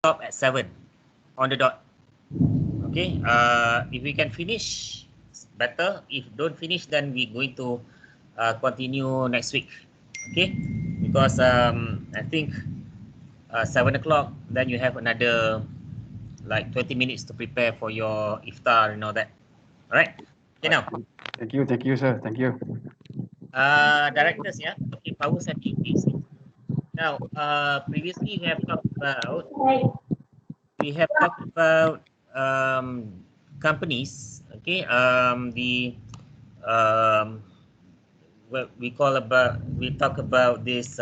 stop at 7 on the dot. Okay, if we can finish, better. If don't finish, then we're going to continue next week. Okay, because I think 7 o'clock, then you have another like 20 minutes to prepare for your iftar and all that. All right. Okay, now Thank you, sir. Thank you. directors, yeah. Okay, powers and duties. Now, previously we have talked about companies. Okay, the what we talk about this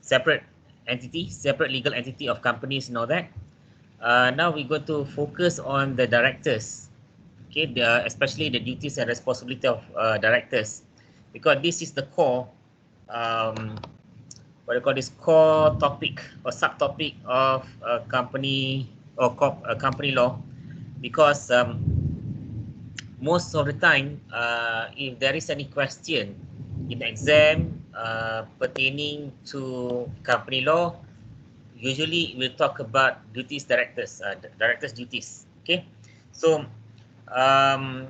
separate entity, separate legal entity of companies and all that. Now we're going to focus on the directors. Okay, especially the duties and responsibility of directors, because this is the core, what I call this core topic or subtopic of a company or company law, because most of the time, if there is any question in exam pertaining to company law, usually we'll talk about duties directors, directors duties. Okay, so um,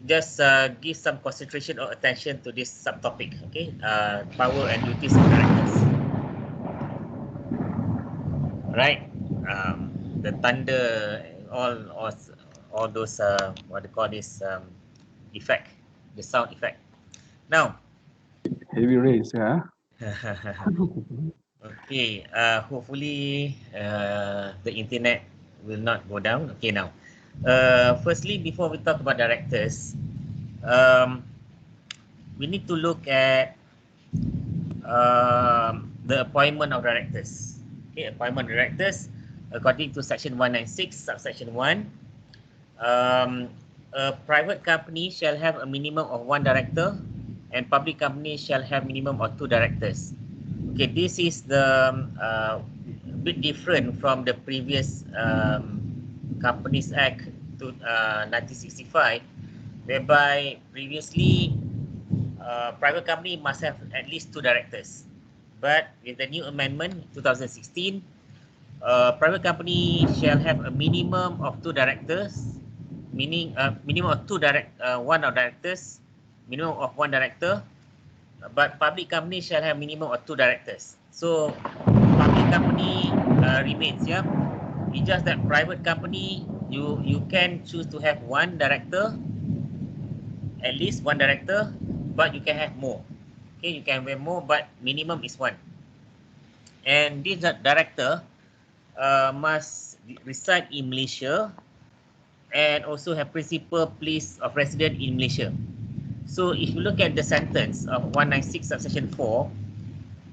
just give some concentration or attention to this subtopic. Okay, power and duties of directors. Right, the thunder, all those what they call this effect, the sound effect. Now, Heavy rains, yeah. okay, hopefully the internet will not go down. Okay, now, firstly, before we talk about directors, we need to look at the appointment of directors. Okay, appointment of directors according to section 196 subsection 1. A private company shall have a minimum of one director, and public company shall have minimum of two directors. Okay, this is the bit different from the previous Companies Act to 1965, whereby previously private company must have at least two directors. But with the new amendment 2016, private company shall have a minimum of two directors, meaning minimum of one of directors, minimum of one director, but public company shall have minimum of two directors. So public company remains, yeah. It's just that private company, you can choose to have one director, at least one director, but you can have more. Okay, you can have more, but minimum is one. And this director must reside in Malaysia and also have principal place of residence in Malaysia. So if you look at the sentence of 196 subsection 4,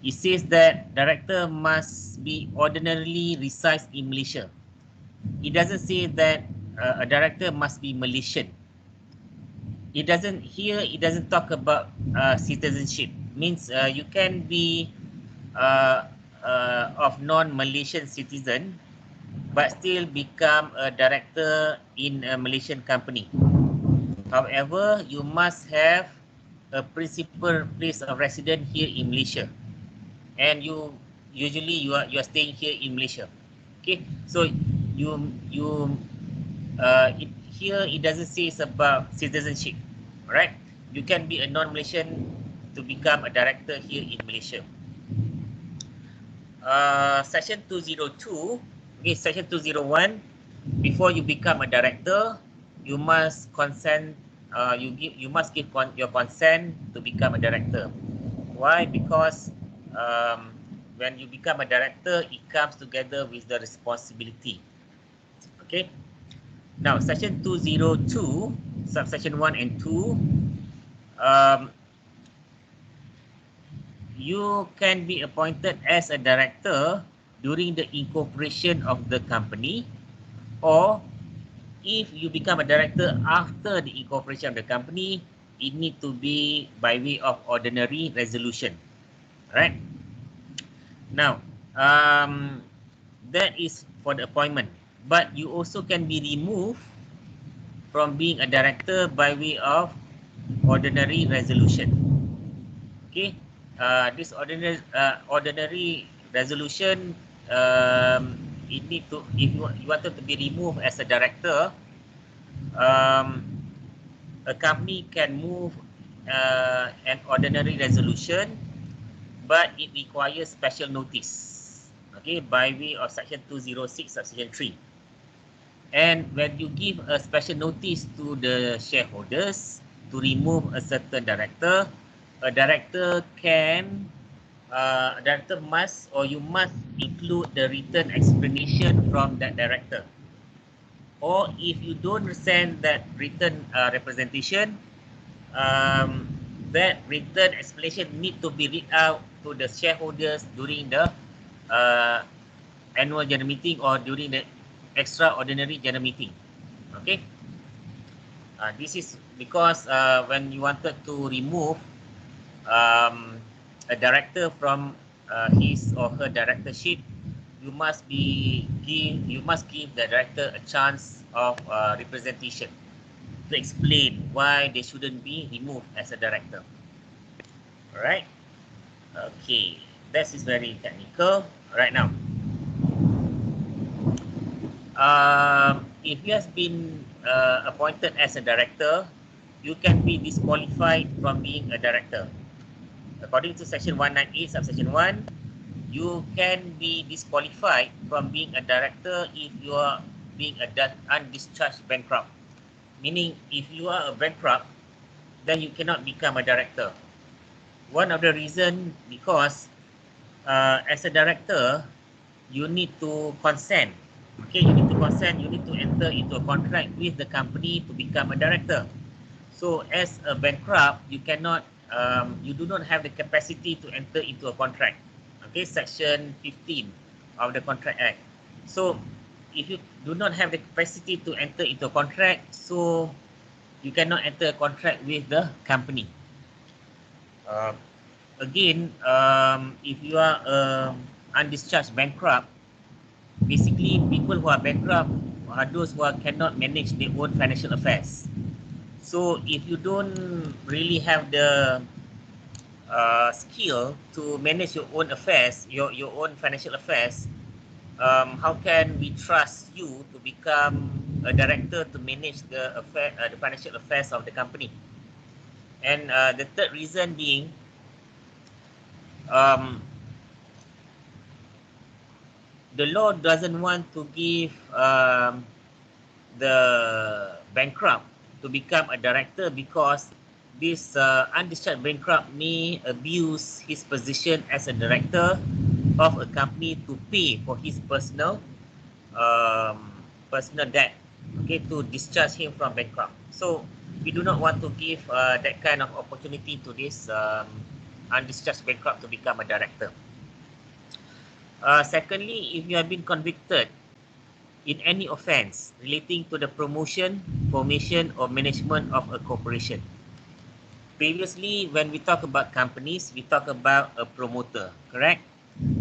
it says that director must be ordinarily resides in Malaysia. It doesn't say that a director must be Malaysian. It doesn't talk about citizenship. Means you can be of non-Malaysian citizen but still become a director in a Malaysian company. However, you must have a principal place of residence here in Malaysia, and you are staying here in Malaysia. Okay, so here it doesn't say it's about citizenship. All right, you can be a non-Malaysian to become a director here in Malaysia. Section 202, okay, section 201, before you become a director, you must consent, you must give your consent to become a director. Why? Because when you become a director, it comes together with the responsibility. Okay. Now, section 202, subsection 1 and 2, you can be appointed as a director during the incorporation of the company, or if you become a director after the incorporation of the company, it need to be by way of ordinary resolution. Right? Now, that is for the appointment, but you also can be removed from being a director by way of ordinary resolution. Okay, this ordinary resolution if you wanted to be removed as a director, um, a company can move an ordinary resolution, but it requires special notice, okay, by way of section 206 subsection 3. And when you give a special notice to the shareholders to remove a certain director, a director must, or you must include the written explanation from that director. Or if you don't send that written representation, um, that written explanation need to be read out to the shareholders during the uh, annual general meeting or during the extraordinary general meeting. Okay. This is because when you wanted to remove a director from his or her directorship, you must give the director a chance of representation to explain why they shouldn't be removed as a director. All right. Okay. This is very technical. All right now. If you have been appointed as a director, you can be disqualified from being a director. According to section 198 subsection 1, you can be disqualified from being a director if you are being a undischarged bankrupt. Meaning, if you are a bankrupt, then you cannot become a director. One of the reasons because as a director, you need to consent. Okay, you need to consent, you need to enter into a contract with the company to become a director. So as a bankrupt, you cannot, you do not have the capacity to enter into a contract. Okay, section 15 of the Contract Act. So if you do not have the capacity to enter into a contract, so you cannot enter a contract with the company. Again, if you are undischarged bankrupt, basically people who are bankrupt are those who cannot manage their own financial affairs. So if you don't really have the skill to manage your own affairs, your own financial affairs, how can we trust you to become a director to manage the financial affairs of the company? And the third reason being, the law doesn't want to give the bankrupt to become a director because this undischarged bankrupt may abuse his position as a director of a company to pay for his personal debt, okay, to discharge him from bankrupt. So we do not want to give that kind of opportunity to this undischarged bankrupt to become a director. Secondly, if you have been convicted in any offence relating to the promotion, formation, or management of a corporation. Previously, when we talk about companies, we talk about a promoter, correct?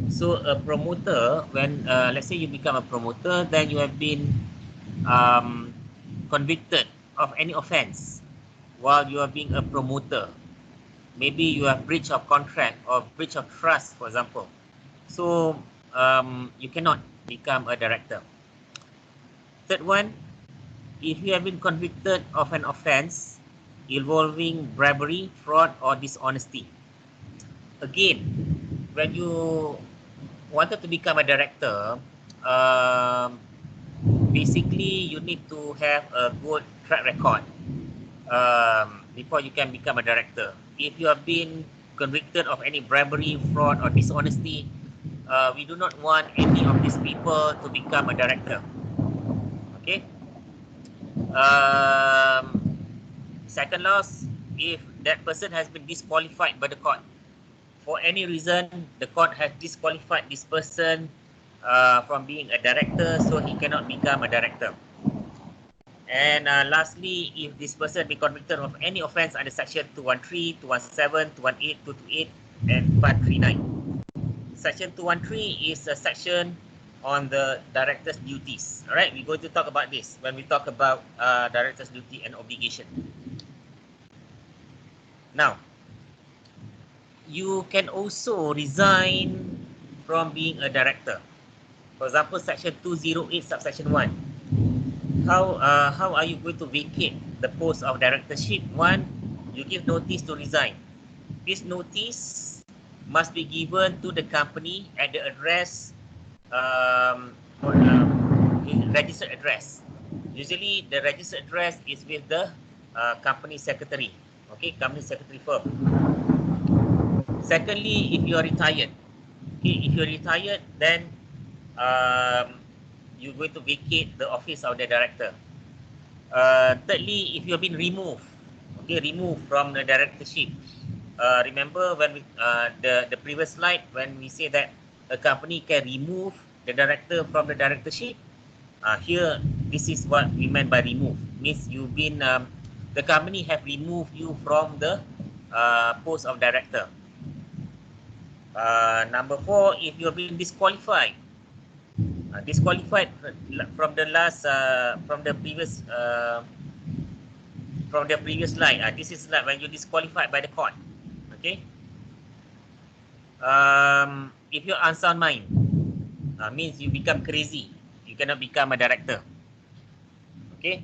So a promoter, when let's say you become a promoter, then you have been convicted of any offence while you are being a promoter. Maybe you have breach of contract or breach of trust, for example. So you cannot become a director. Third one, if you have been convicted of an offence involving bribery, fraud, or dishonesty. Again, when you wanted to become a director, basically you need to have a good track record before you can become a director. If you have been convicted of any bribery, fraud, or dishonesty, we do not want any of these people to become a director. Okay. Second loss, if that person has been disqualified by the court for any reason, the court has disqualified this person from being a director, so he cannot become a director. And lastly, if this person be convicted of any offence under section 213, 217, 218, 228, and 539. Section 213 is a section on the director's duties. All right, we're going to talk about this when we talk about director's duty and obligation. Now, you can also resign from being a director. For example, section 208 subsection 1. How are you going to vacate the post of directorship? One, you give notice to resign. This notice must be given to the company at the address, registered address. Usually the registered address is with the company secretary, okay, company secretary firm. Secondly, if you are retired, okay, if you're retired, then you're going to vacate the office of the director. Thirdly, if you have been removed, okay, removed from the directorship. Remember when we, the previous slide, when we say that a company can remove the director from the directorship. Here, this is what we meant by remove. Means you've been, the company have removed you from the post of director. Number 4, if you have been disqualified. Disqualified from the last, from the previous slide. This is like when you're disqualified by the court. Okay. If you're unsound mind, means you become crazy. You cannot become a director. Okay.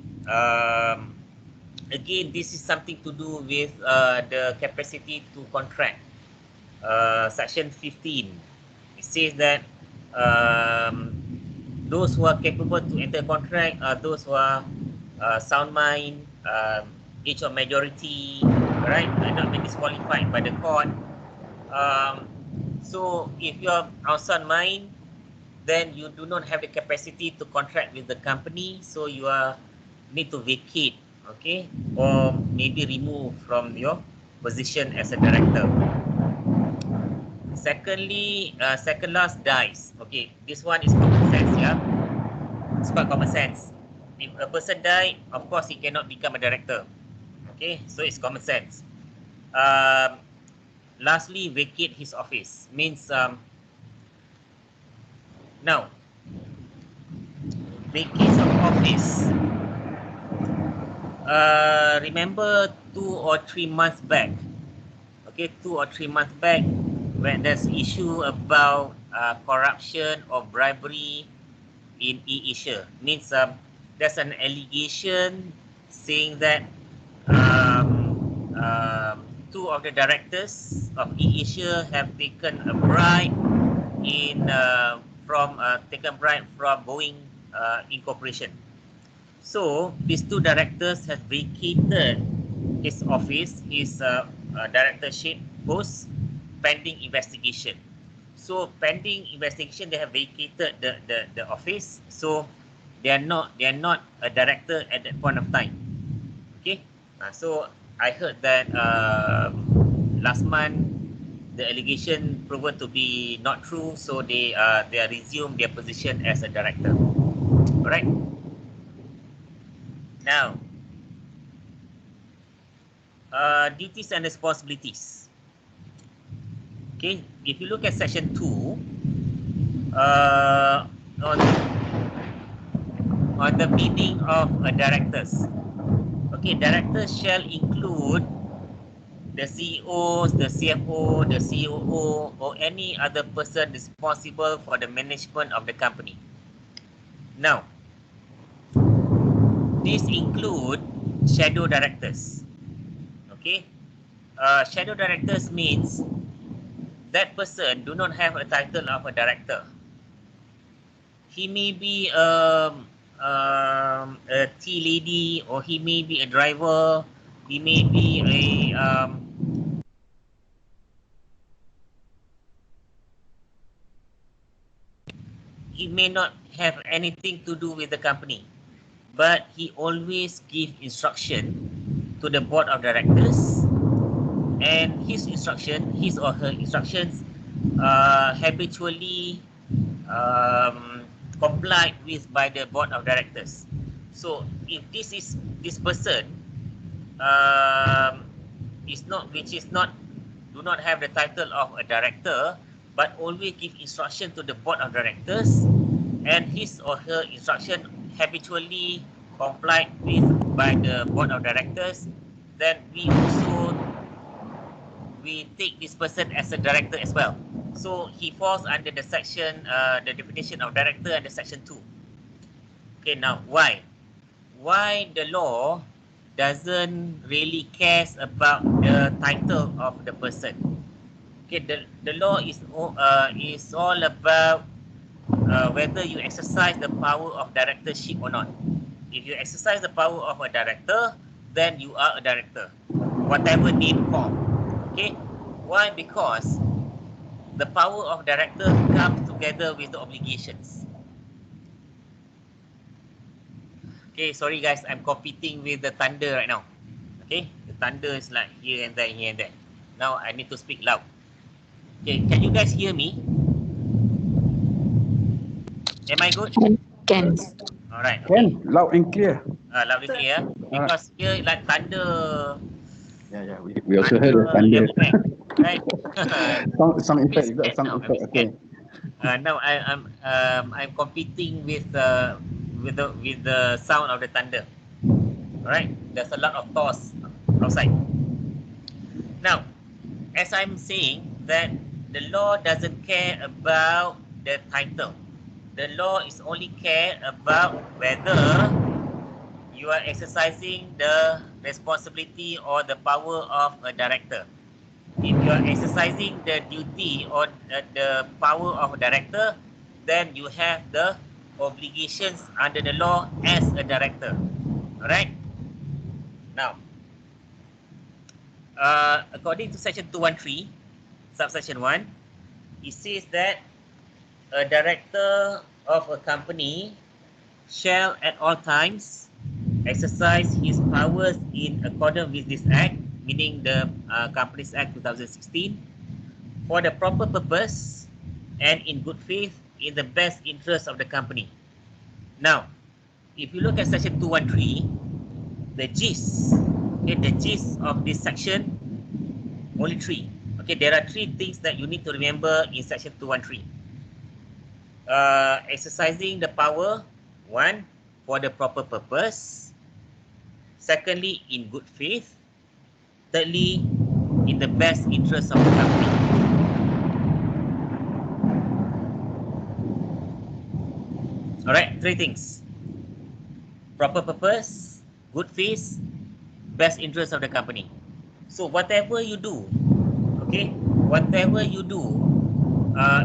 Again, this is something to do with the capacity to contract. Section 15. It says that those who are capable to enter contract are those who are sound mind, age of majority, right? And not been disqualified by the court. So if you are unsound mind, then you do not have the capacity to contract with the company, so you are need to vacate, okay, or maybe remove from your position as a director. Secondly, second last dies. Okay, this one is common sense, yeah. It's quite common sense. If a person die, of course he cannot become a director. Okay, so it's common sense. Lastly, vacate his office means now vacate of office. Remember 2 or 3 months back. Okay, 2 or 3 months back, when there's issue about corruption or bribery in eAsia. Means there's an allegation saying that 2 of the directors of eAsia have taken a bribe taken bribe from Boeing Incorporation. So these 2 directors have vacated his office, his directorship post, pending investigation. So pending investigation, they have vacated the office. So they are not a director at that point of time. Okay. So I heard that last month the allegation proven to be not true. So they resumed their position as a director. All right. Now, duties and responsibilities. Okay, if you look at section 2, on the meeting of directors. Okay, directors shall include the CEOs, the CFO, the COO, or any other person responsible for the management of the company. Now, these include shadow directors. Okay, shadow directors means that person do not have a title of a director. He may be a tea lady, or he may be a driver. He may be a he may not have anything to do with the company, but he always gives instruction to the board of directors, and his or her instructions habitually complied with by the board of directors. So if this person do not have the title of a director, but always give instruction to the board of directors, and his or her instruction habitually complied with by the board of directors, then we take this person as a director as well. So he falls under the section, the definition of director under section 2. Okay, now why? Why the law doesn't really cares about the title of the person? Okay, the law is all about whether you exercise the power of directorship or not. If you exercise the power of a director, then you are a director, whatever name called. Okay, why? Because the power of director comes together with the obligations. Okay, sorry guys, I'm competing with the thunder right now. Okay, the thunder is like here and there, here and there. Now I need to speak loud. Okay, can you guys hear me? Am I good? Can. All right. Okay. Can, loud and clear. Loud and clear. Because here like thunder. Yeah. We also heard the thunder. Effect, right? Sound effect. You got sound effect. Okay. Now I'm competing with the sound of the thunder. All right. There's a lot of toss outside. Now, as I'm saying that the law doesn't care about the title. The law is only care about whether you are exercising the responsibility or the power of a director. If you are exercising the duty or the power of a director, then you have the obligations under the law as a director. Alright? Now, according to section 213, subsection 1, it says that a director of a company shall at all times exercise his powers in accordance with this act, meaning the Companies Act 2016, for the proper purpose and in good faith in the best interest of the company. Now, if you look at section 213, the gist of this section, only 3. Okay, there are 3 things that you need to remember in section 213. Exercising the power, 1, for the proper purpose. Secondly, in good faith. Thirdly, in the best interest of the company. Alright, 3 things. Proper purpose, good faith, best interest of the company. So whatever you do, okay,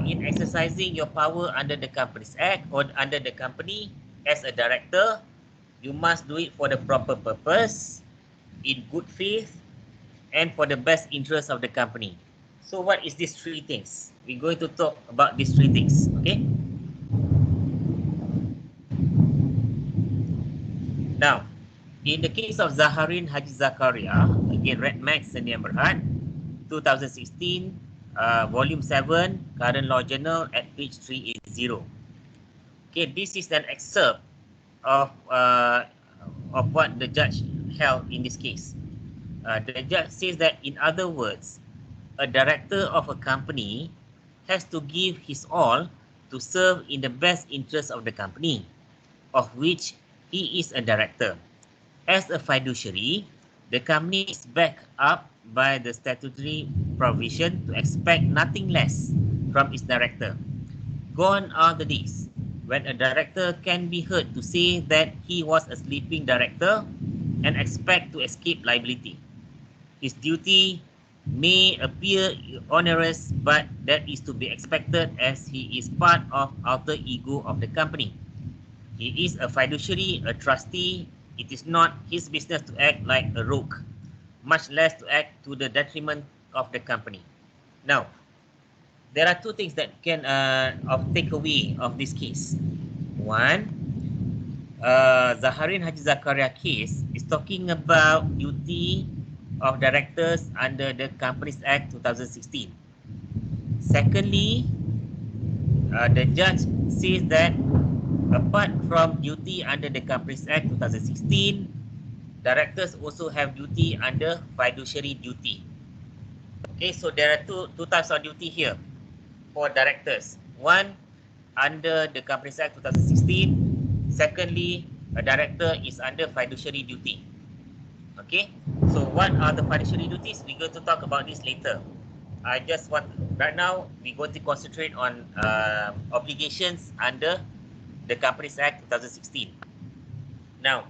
in exercising your power under the Companies Act or under the company as a director, you must do it for the proper purpose, in good faith, and for the best interest of the company. So what is these 3 things? We're going to talk about these 3 things, okay? Now, in the case of Zaharin Haji Zakaria, again, Red Max Sdn Bhd, 2016, volume 7, current law journal at page 380. Okay, this is an excerpt of what the judge held in this case. The judge says that, in other words, a director of a company has to give his all to serve in the best interest of the company, of which he is a director. As a fiduciary, the company is backed up by the statutory provision to expect nothing less from its director. Gone are the days when a director can be heard to say that he was a sleeping director and expect to escape liability. His duty may appear onerous, but that is to be expected as he is part of alter ego of the company. He is a fiduciary, a trustee. It is not his business to act like a rogue, much less to act to the detriment of the company. Now, there are 2 things that can take away of this case. 1, Zaharin Haji Zakaria case is talking about duty of directors under the Companies Act 2016. Secondly, the judge says that apart from duty under the Companies Act 2016, directors also have duty under fiduciary duty. Okay, so there are two types of duty here for directors. 1, under the Companies Act 2016. Secondly, a director is under fiduciary duty. Okay, so what are the fiduciary duties? We're going to talk about this later. I just want, right now, we're going to concentrate on obligations under the Companies Act 2016. Now,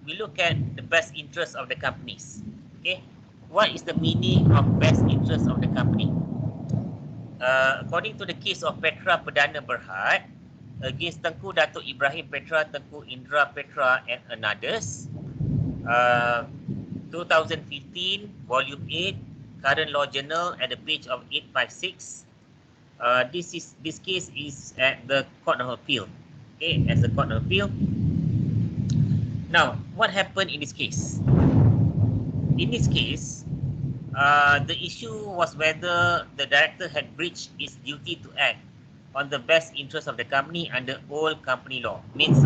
we look at the best interest of the companies. Okay, what is the meaning of best interest of the company? According to the case of Petra Perdana Berhad against Tengku Datuk Ibrahim Petra, Tengku Indra Petra and others, 2015, Volume 8, Current Law Journal at the page of 856. This case is at the Court of Appeal. Okay, as the Court of Appeal. Now, what happened in this case? In this case, the issue was whether the director had breached its duty to act on the best interest of the company under old company law. Means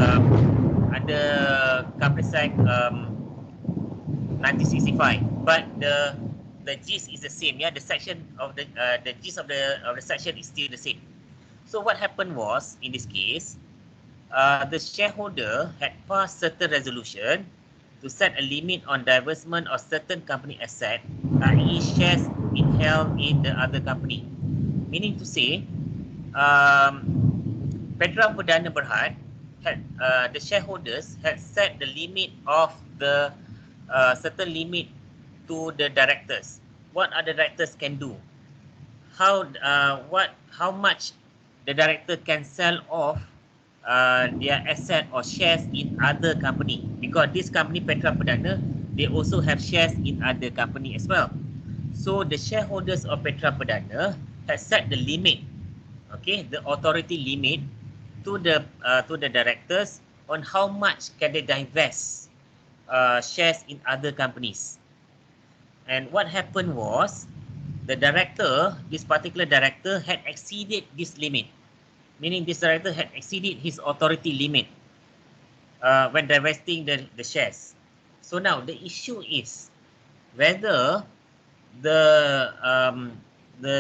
under Companies Act 1965. But the gist is the same. Yeah, the section of the gist of the section is still the same. So what happened was, in this case, the shareholder had passed certain resolution to set a limit on divestment of certain company asset, i.e. shares held in the other company. Meaning to say, Petra Perdana Berhad had, the shareholders had set the limit of the certain limit to the directors. What are the directors can do? How much the director can sell off their asset or shares in other company, because this company Petra Perdana, they also have shares in other company as well. So the shareholders of Petra Perdana has set the limit, okay, the authority limit to the directors on how much can they divest shares in other companies. And what happened was, the director, this particular director, had exceeded this limit. Meaning this director had exceeded his authority limit when divesting the shares. So now the issue is whether the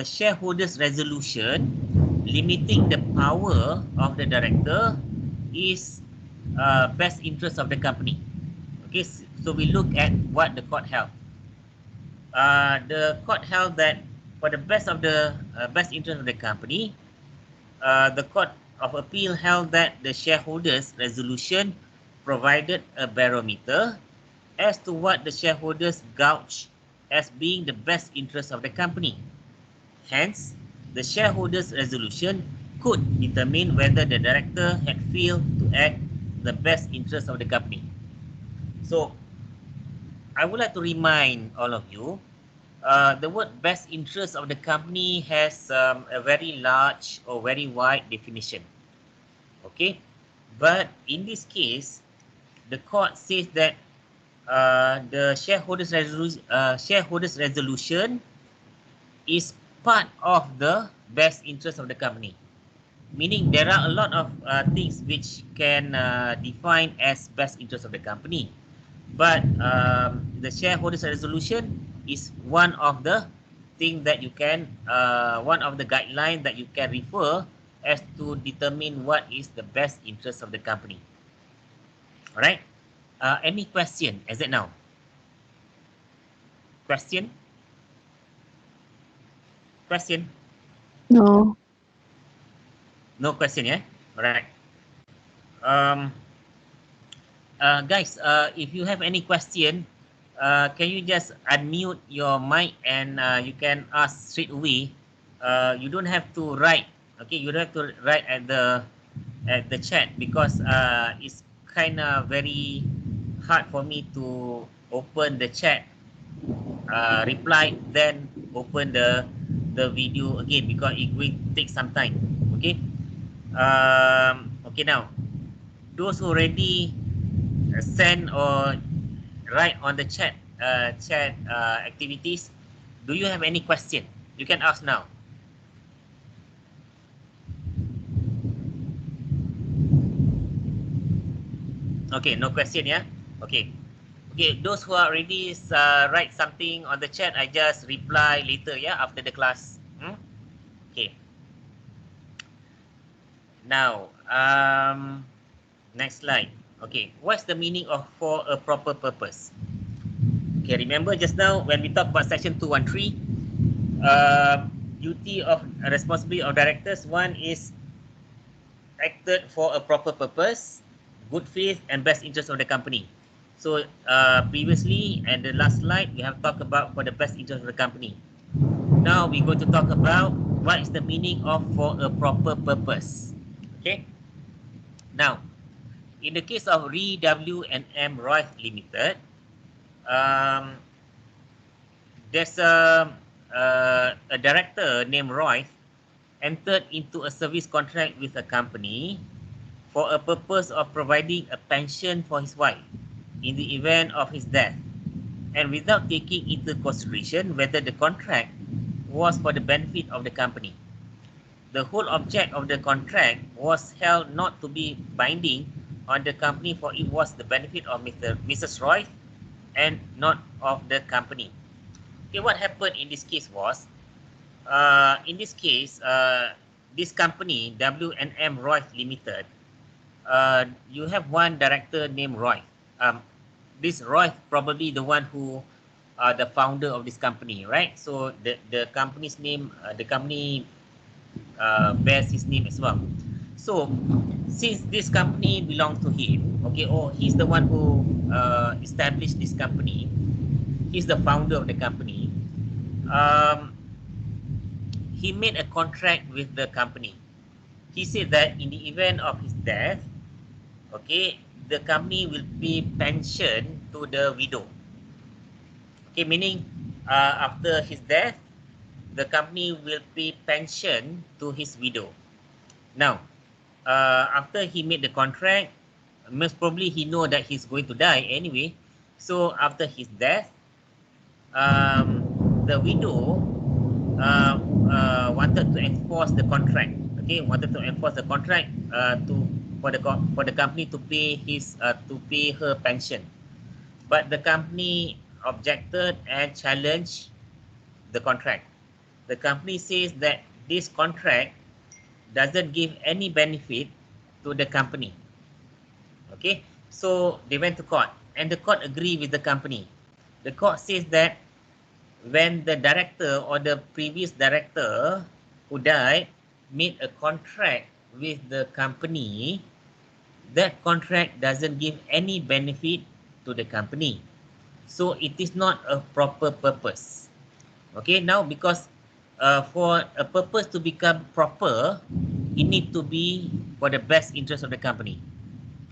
shareholders' resolution limiting the power of the director is best interest of the company. Okay, so we look at what the court held. The court held that for the best interest of the company, the Court of Appeal held that the shareholders' resolution provided a barometer as to what the shareholders gauged as being the best interest of the company. Hence, the shareholders' resolution could determine whether the director had failed to act the best interest of the company. So, I would like to remind all of you, the word best interest of the company has a very large or very wide definition. Okay, but in this case, the court says that the shareholders resolution is part of the best interest of the company. Meaning there are a lot of things which can define as best interest of the company. But the shareholders resolution is one of the thing that you can, one of the guidelines that you can refer as to determine what is the best interest of the company. All right. Any question as it now? Question? Question? No. No question, yeah? All right. Guys, if you have any question, can you just unmute your mic and you can ask straight away. You don't have to write. Okay, you don't have to write at the chat, because it's kind of very hard for me to open the chat, reply, then open the video again, because it will take some time. Okay. Okay, now those who already send or write on the chat activities, do you have any question? You can ask now. Okay, no question, yeah? Okay. Okay, those who are already write something on the chat, I just reply later, yeah, after the class. Okay. Now, next slide. Okay, what's the meaning of for a proper purpose? Okay, remember just now when we talk about section 213, duty of responsibility of directors, one is acted for a proper purpose, good faith and best interest of the company. So previously and the last slide, we have talked about for the best interest of the company. Now we're going to talk about what is the meaning of for a proper purpose. Okay. Now, in the case of W&M Royce Limited, there's a director named Royce entered into a service contract with a company for a purpose of providing a pension for his wife in the event of his death, and without taking into consideration whether the contract was for the benefit of the company. The whole object of the contract was held not to be binding on the company, for it was the benefit of Mrs. Royce and not of the company. Okay, what happened in this case was, this company, W&M Royce Limited, you have one director named Royce. This Royce probably the one who the founder of this company, right? So the company's name, the company bears his name as well. So since this company belongs to him, okay, or he's the one who established this company, he's the founder of the company. He made a contract with the company. He said that in the event of his death, okay, the company will pay pension to the widow. Okay, meaning after his death, the company will pay pension to his widow. Now, after he made the contract, most probably he know that he's going to die anyway. So after his death, the widow wanted to enforce the contract. Okay, wanted to enforce the contract for the company to pay her pension, but the company objected and challenged the contract. The company says that this contract doesn't give any benefit to the company. Okay, so they went to court and the court agreed with the company. The court says that when the director or the previous director who died made a contract with the company, that contract doesn't give any benefit to the company. So it is not a proper purpose. Okay, now because for a purpose to become proper, it needs to be for the best interest of the company.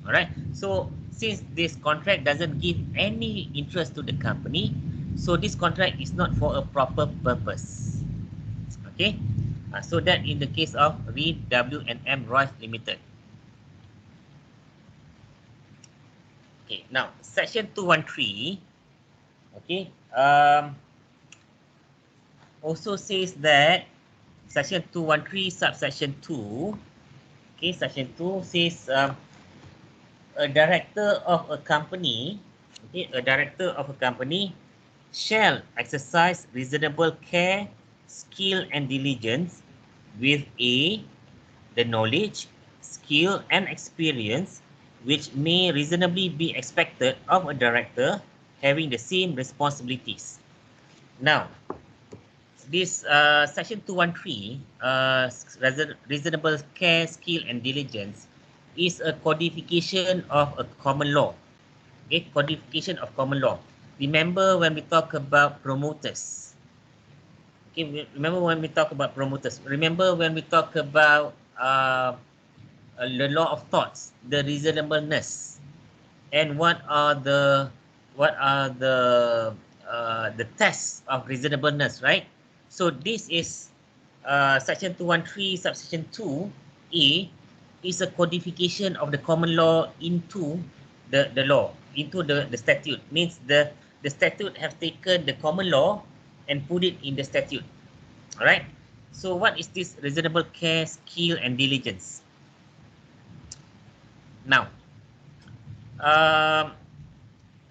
All right. So since this contract doesn't give any interest to the company, so this contract is not for a proper purpose. Okay. So that in the case of W&M Royce Limited. Okay. Now section 213. Okay. Also says that section 213 subsection 2. Okay. Section 2 says a director of a company, okay, a director of a company shall exercise reasonable care, skill and diligence with the knowledge, skill and experience which may reasonably be expected of a director having the same responsibilities. Now, this section 213, reasonable care, skill and diligence, is a codification of a common law. Okay, codification of common law. Remember when we talk about promoters. Okay, remember when we talk about promoters. Remember when we talk about the law of thoughts, the reasonableness, and what are the tests of reasonableness, right? So this is section 213 subsection 2A is a codification of the common law into the law, into the statute. Means the statute have taken the common law and put it in the statute. All right. So what is this reasonable care, skill and diligence? Now,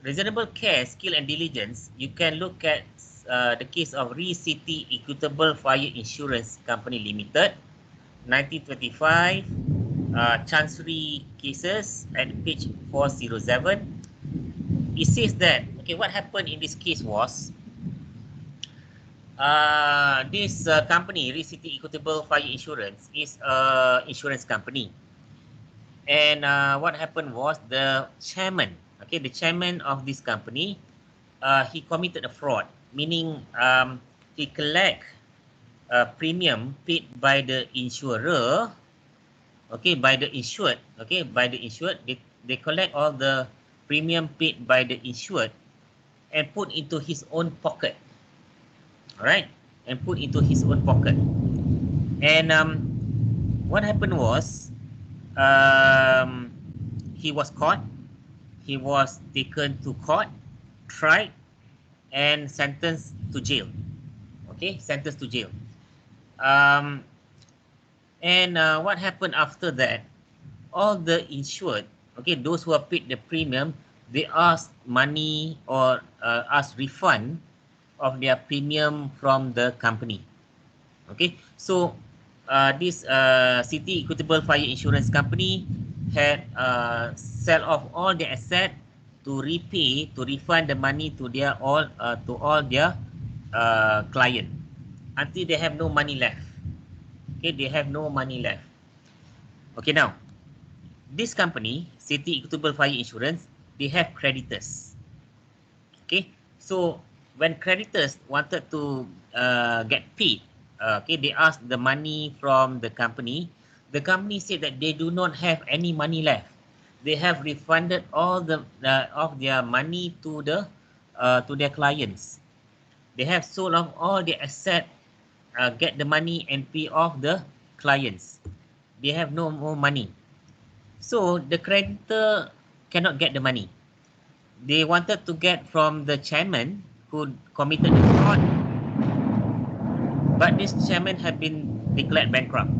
reasonable care, skill and diligence, you can look at the case of Re-City Equitable Fire Insurance Company Limited, 1925, Chancery cases at page 407. it says that, okay, what happened in this case was, this company, Risk City Equitable Fire Insurance, is a insurance company. And what happened was the chairman, okay, the chairman of this company, he committed a fraud, meaning he collect premium paid by the insurer, okay, by the insured, okay, by the insured, they collect all the premium paid by the insured and put into his own pocket, all right, and put into his own pocket. And what happened was, he was caught, he was taken to court, tried, and sentenced to jail. Okay, sentenced to jail. And what happened after that? All the insured, okay, those who have paid the premium, they asked money or asked refund of their premium from the company. Okay, so this City Equitable Fire Insurance Company had sell off all their asset to repay, to refund the money to their all to all their client until they have no money left. Okay, they have no money left. Okay, now this company, City Equitable Fire Insurance, they have creditors. Okay, so when creditors wanted to get paid, okay, they asked the money from the company. The company said that they do not have any money left. They have refunded all of their money to their clients. They have sold off all their asset, get the money and pay off the clients. They have no more money. So the creditor cannot get the money. They wanted to get from the chairman who committed the fraud, but this chairman had been declared bankrupt.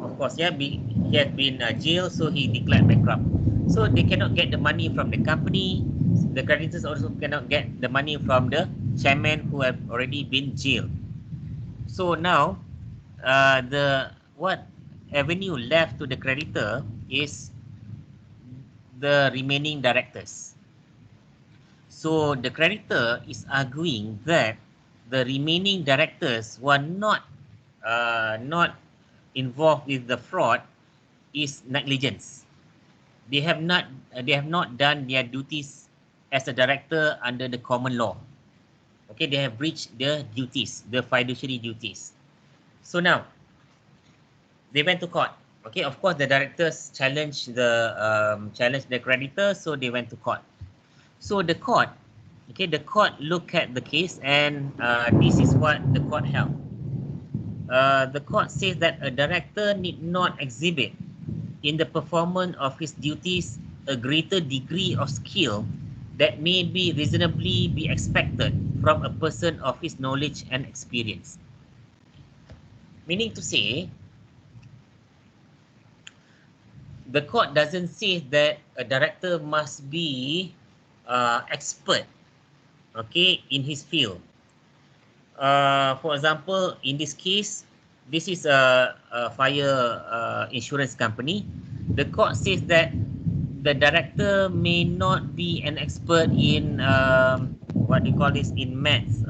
Of course, yeah, he had been jailed, so he declared bankrupt. So they cannot get the money from the company. The creditors also cannot get the money from the chairman who have already been jailed. So now, the what avenue left to the creditor is the remaining directors. So the creditor is arguing that the remaining directors who are not involved with the fraud is negligence. They have not done their duties as a director under the common law. Okay, they have breached their duties, the fiduciary duties. So now they went to court. Okay, of course the directors challenged the creditor, so they went to court. So the court looked at the case, and this is what the court held. The court says that a director need not exhibit in the performance of his duties a greater degree of skill that may be reasonably be expected from a person of his knowledge and experience. Meaning to say, the court doesn't say that a director must be expert, okay, in his field. For example, in this case, this is a fire insurance company. The court says that the director may not be an expert in what do you call this, in maths,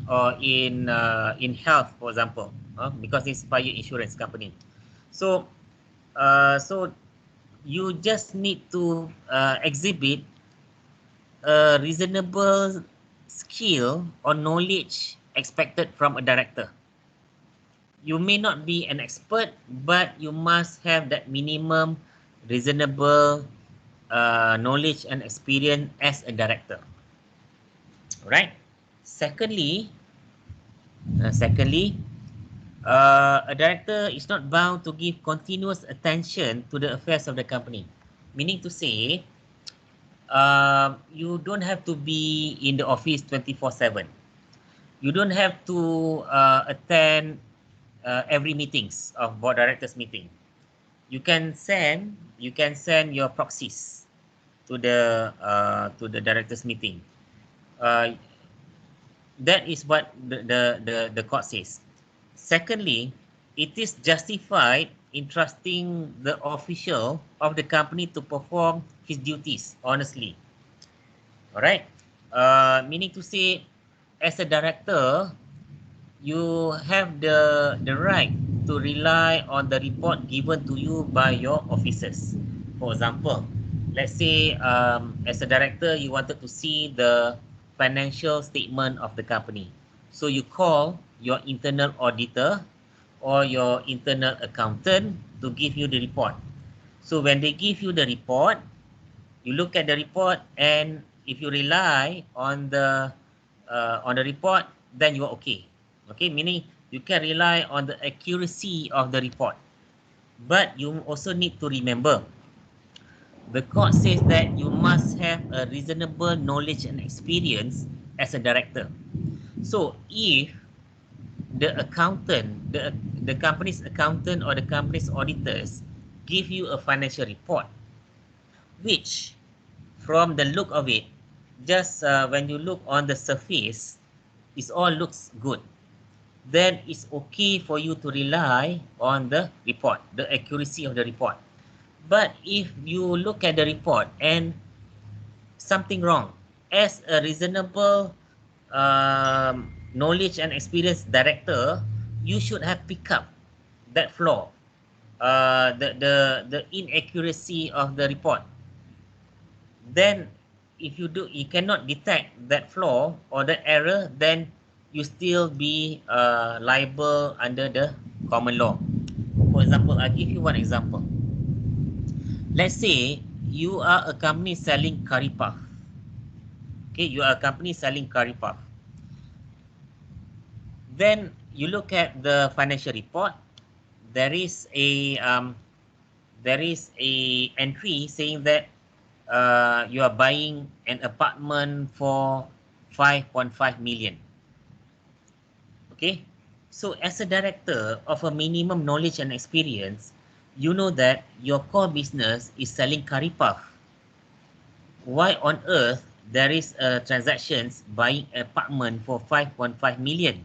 or in health, for example, because it's fire insurance company. So so you just need to exhibit a reasonable skill or knowledge expected from a director. You may not be an expert, but you must have that minimum reasonable knowledge and experience as a director. Right? Secondly, a director is not bound to give continuous attention to the affairs of the company. Meaning to say, you don't have to be in the office 24/7. You don't have to attend every meetings of board directors meeting. You can send your proxies to the directors meeting. That is what the court says. Secondly, it is justified entrusting the official of the company to perform his duties honestly. Alright, meaning to say, as a director, you have the right to rely on the report given to you by your officers. For example, let's say as a director, you wanted to see the financial statement of the company. So you call your internal auditor or your internal accountant to give you the report. So when they give you the report, you look at the report, and if you rely on the report, then you are okay. Okay, meaning you can rely on the accuracy of the report. But you also need to remember, the court says that you must have a reasonable knowledge and experience as a director. So if the accountant, the company's accountant or the company's auditors give you a financial report, which from the look of it, just when you look on the surface, it all looks good, then it's okay for you to rely on the report, the accuracy of the report. But if you look at the report and something wrong, as a reasonable knowledge and experience director, you should have picked up that flaw, the inaccuracy of the report. Then if you cannot detect that flaw or that error, then you still be liable under the common law. For example, I'll give you one example. Let's say you are a company selling curry puff. Okay, you are a company selling curry puff. Then you look at the financial report. There is a entry saying that you are buying an apartment for 5.5 million. Okay, so as a director of a minimum knowledge and experience, you know that your core business is selling curry puff. Why on earth there is a transactions buying apartment for 5.5 million?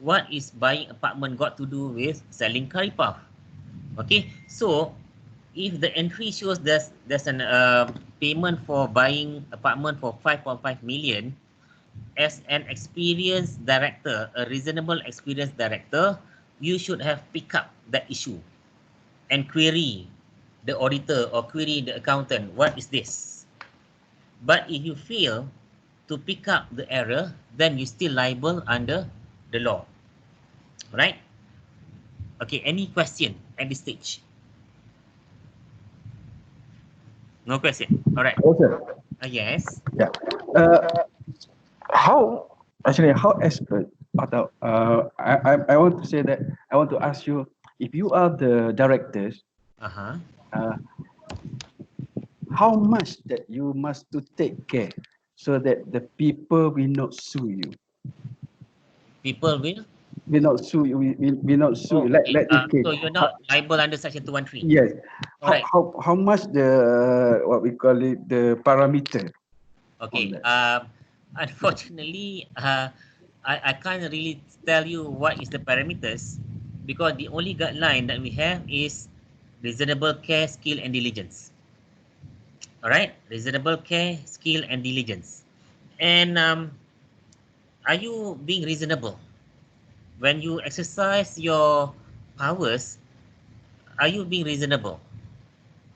What is buying apartment got to do with selling curry puff? Okay, so if the entry shows there's an payment for buying apartment for 5.5 million, as an experienced director, a reasonable experienced director, you should have picked up that issue and query the auditor or query the accountant, what is this? But if you fail to pick up the error, then you still liable under the law. Right? Okay, any question at this stage? No question. All right. Okay. Yes. Yeah. How expert atau I want to say that I want to ask you, if you are the directors, how much that you must to take care so that the people will not sue you? People will not sue you. Will not sue you. okay. Okay. So you're not liable under Section 213. Yes. Right. How much the what we call it, the parameter? Okay. Unfortunately, I can't really tell you what is the parameters, because the only guideline that we have is reasonable care, skill, and diligence. All right, reasonable care, skill, and diligence. And are you being reasonable when you exercise your powers? Are you being reasonable?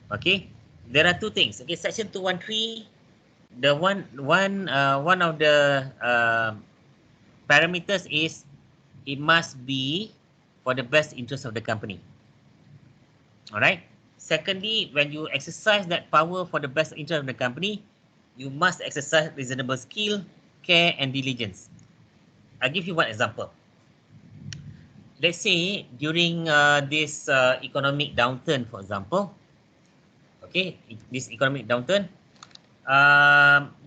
Okay, there are two things. Okay, Section 213, the one of the parameters is it must be for the best interest of the company. All right. Secondly, when you exercise that power for the best interest of the company, you must exercise reasonable skill, care, and diligence. I'll give you one example. Let's say during this economic downturn, for example, okay, this economic downturn,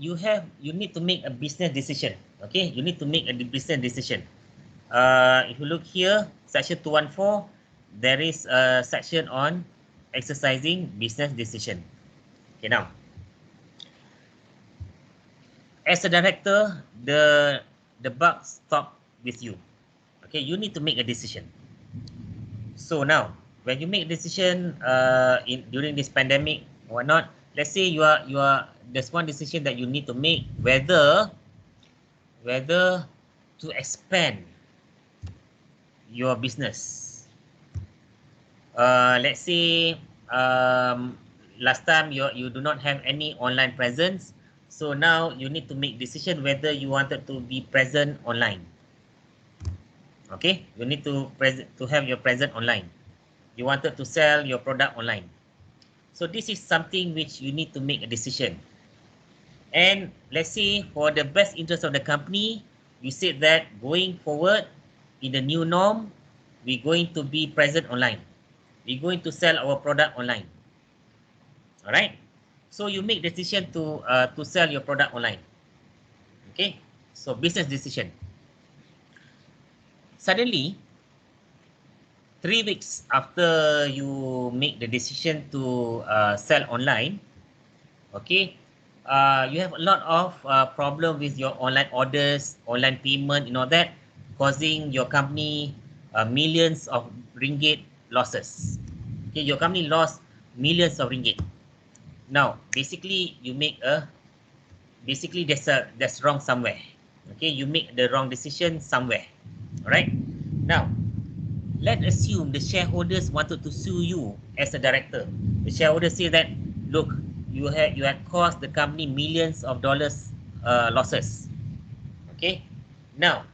you need to make a business decision. Okay, you need to make a business decision. If you look here, Section 214, there is a section on exercising business decision. Okay, now, as a director, the buck stop with you. Okay, you need to make a decision. So now, when you make decision during this pandemic or not, let's say you are there's one decision that you need to make whether to expand your business. Let's say last time you do not have any online presence, so now you need to make decision whether you wanted to be present online. Okay, you need to have your present online. You wanted to sell your product online. So this is something which you need to make a decision. And let's say for the best interest of the company, you said that going forward in the new norm, we're going to be present online. We're going to sell our product online. All right. So you make decision to sell your product online. Okay. So business decision. Suddenly, 3 weeks after you make the decision to sell online, okay, you have a lot of problem with your online orders, online payment, you know that, causing your company millions of ringgit losses. Okay, your company lost millions of ringgit. Now, basically, that's wrong somewhere. Okay, you make the wrong decision somewhere. All right. Now, let's assume the shareholders wanted to sue you as a director. The shareholders say that, look, you had caused the company millions of dollars losses. Okay. Now,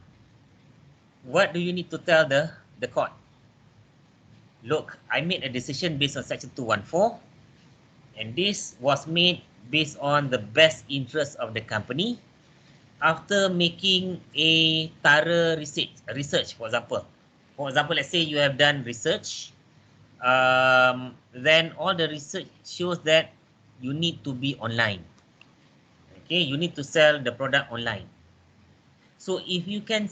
what do you need to tell the court? Look, I made a decision based on Section 214, and this was made based on the best interest of the company after making a thorough research, for example. For example, let's say you have done research, then all the research shows that you need to be online. Okay, you need to sell the product online. So if you can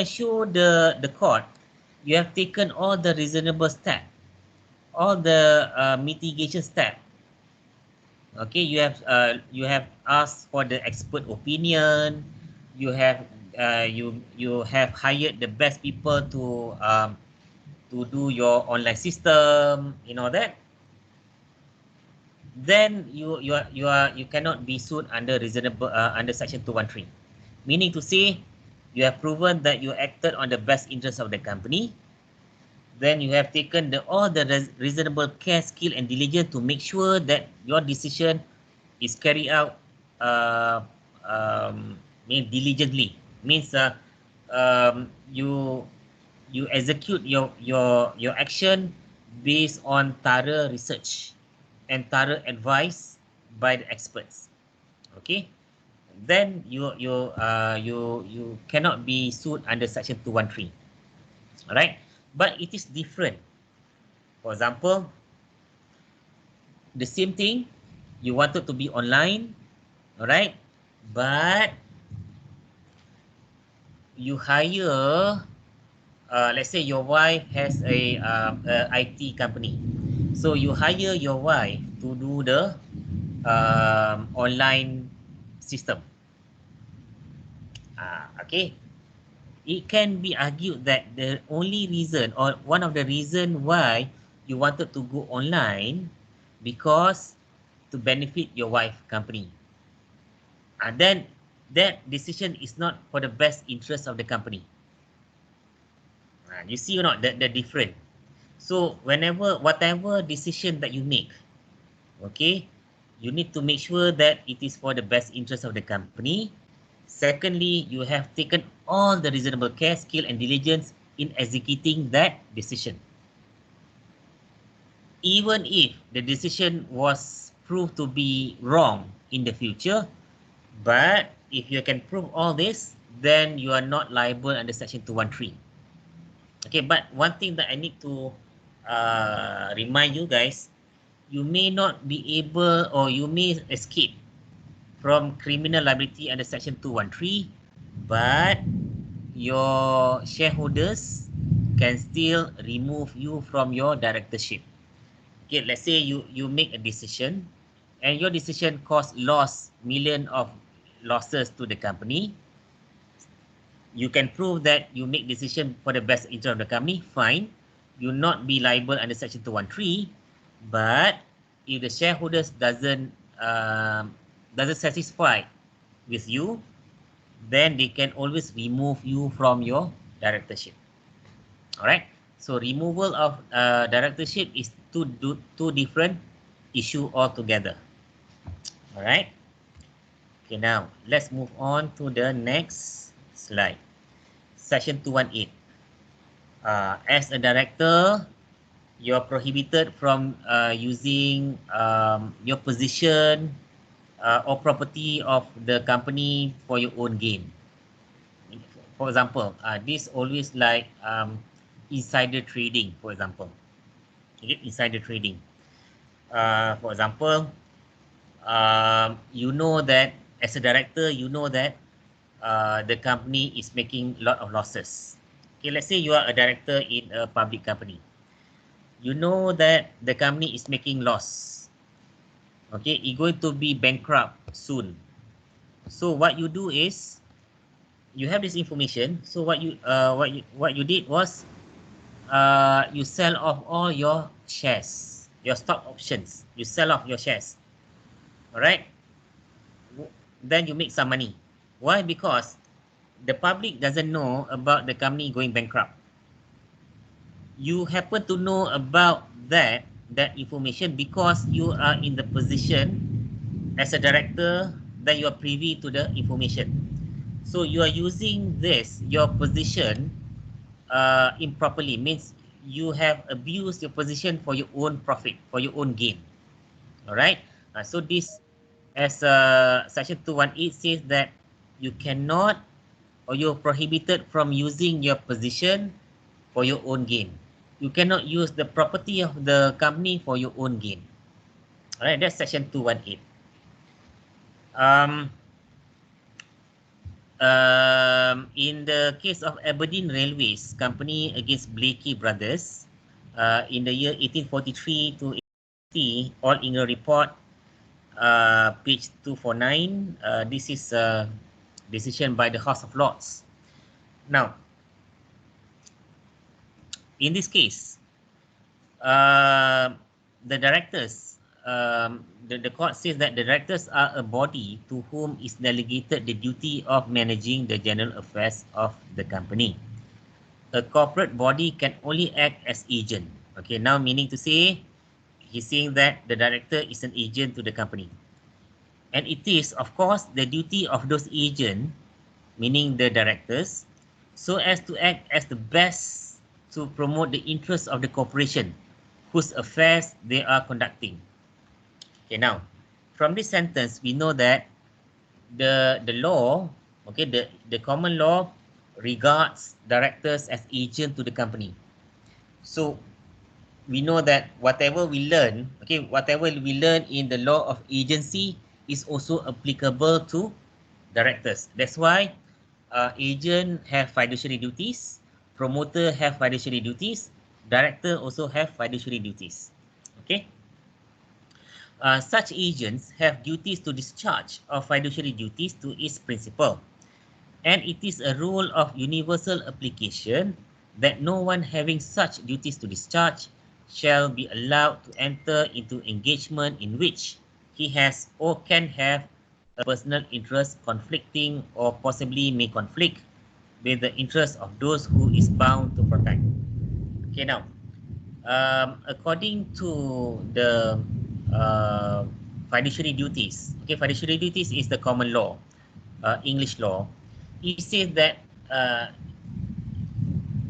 show the court, you have taken all the reasonable step, all the mitigation step. Okay, you have asked for the expert opinion. You have you have hired the best people to do your online system, you know that. Then you cannot be sued under reasonable under Section 213, meaning to say you have proven that you acted on the best interest of the company. Then you have taken all the reasonable care, skill, and diligence to make sure that your decision is carried out diligently. Means you execute your action based on thorough research and thorough advice by the experts. Okay, then you cannot be sued under Section 213. All right, but it is different. For example, the same thing, you wanted to be online, all right, but you hire, let's say your wife has a IT company, so you hire your wife to do the online system. Okay, it can be argued that the only reason or one of the reason why you wanted to go online because to benefit your wife company. Then that decision is not for the best interest of the company. You see or not the difference? So whatever decision that you make, okay, you need to make sure that it is for the best interest of the company. Secondly, you have taken all the reasonable care, skill, and diligence in executing that decision. Even if the decision was proved to be wrong in the future, but if you can prove all this, then you are not liable under Section 213. Okay, but one thing that I need to remind you guys, you may not be able or you may escape from criminal liability under Section 213, but your shareholders can still remove you from your directorship. Okay, let's say you make a decision and your decision caused million of losses to the company. You can prove that you make decision for the best interest of the company, fine. you not be liable under Section 213, but if the shareholders doesn't satisfy with you, then they can always remove you from your directorship. All right. So removal of directorship is two different issue altogether. All right. Okay, now let's move on to the next slide. Section 218. As a director, you're prohibited from using your position or property of the company for your own gain. For example, this always like insider trading, for example. Okay, insider trading. For example, you know that as a director, you know that the company is making a lot of losses. Okay, let's say you are a director in a public company. You know that the company is making loss. Okay, it's going to be bankrupt soon. So what you do is, you have this information. So what you did was, you sell off all your shares, your stock options. You sell off your shares. All right. Then you make some money. Why? Because the public doesn't know about the company going bankrupt. You happen to know about that information because you are in the position as a director, that you are privy to the information. So you are using this, your position, improperly, means you have abused your position for your own profit, for your own gain. All right. So this, as Section 218 says, that you cannot, or you're prohibited from using your position for your own gain. You cannot use the property of the company for your own gain. All right, that's Section 218. In the case of Aberdeen Railways Company against Blakey Brothers, in the year 1843 to 1880, All England Report, page 249, this is a decision by the House of Lords. Now, in this case, the directors, the court says that the directors are a body to whom is delegated the duty of managing the general affairs of the company. A corporate body can only act as agent. Okay, now meaning to say, he's saying that the director is an agent to the company. And it is, of course, the duty of those agents, meaning the directors, so as to act as the best to promote the interests of the corporation whose affairs they are conducting. Okay, now, from this sentence, we know that the law, okay, the common law regards directors as agent to the company. So we know that whatever we learn, okay, whatever we learn in the law of agency is also applicable to directors. That's why agent have fiduciary duties, promoter have fiduciary duties, director also have fiduciary duties. Okay. Such agents have duties to discharge of fiduciary duties to its principal. And it is a rule of universal application that no one having such duties to discharge shall be allowed to enter into engagement in which he has or can have a personal interest conflicting or possibly may conflict with the interest of those who is bound to protect. Okay, now, according to the fiduciary duties, okay, fiduciary duties is the common law, English law. It says that